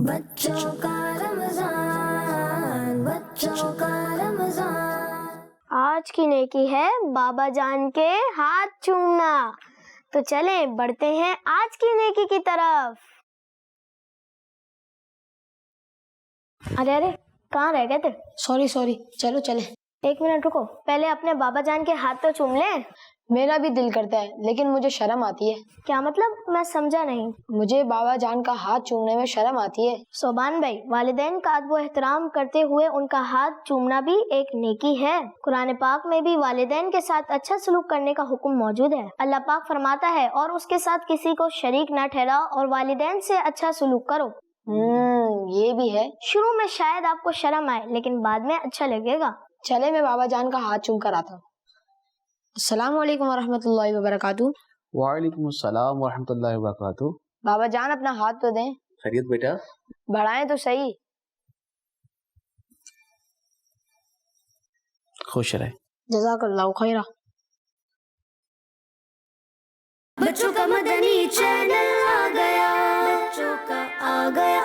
بچوں کا رمضان، بچوں کا رمضان، آج کی نیکی ہے بابا جان کے ہاتھ چومنا. تو چلیں بڑھتے ہیں آج کی نیکی کی طرف. ارے کہاں رہ گئے تھے؟ سوری چلو چلے. ایک منٹ رکو، پہلے اپنے بابا جان کے ہاتھ تو چوم لیں. میرا بھی دل کرتا ہے لیکن مجھے شرم آتی ہے. کیا مطلب؟ میں سمجھا نہیں. مجھے بابا جان کا ہاتھ چومنے میں شرم آتی ہے. صوبان بھائی، والدین کا ادب و احترام کرتے ہوئے ان کا ہاتھ چومنا بھی ایک نیکی ہے. قرآن پاک میں بھی والدین کے ساتھ اچھا سلوک کرنے کا حکم موجود ہے. اللہ پاک فرماتا ہے اور اس کے ساتھ کسی کو شریک نہ ٹھہراؤ اور والدین سے اچھا سلوک کرو. یہ بھی ہے. شروع میں شاید آپ کو شرم آئے لیکن بعد میں اچھا لگے گا. چلے میں بابا جان کا ہاتھ چوم کر آتا ہوں. السلام علیکم ورحمۃ اللہ وبرکاتہ. وعلیکم السلام ورحمۃ اللہ وبرکاتہ. بابا جان اپنا ہاتھ تو دیں. خیریت بیٹا؟ بڑھائیں تو صحیح. خوش رہے. جزاک اللہ خیرہ. بچوں کا مدنی چینل آ گیا، بچوں کا آ گیا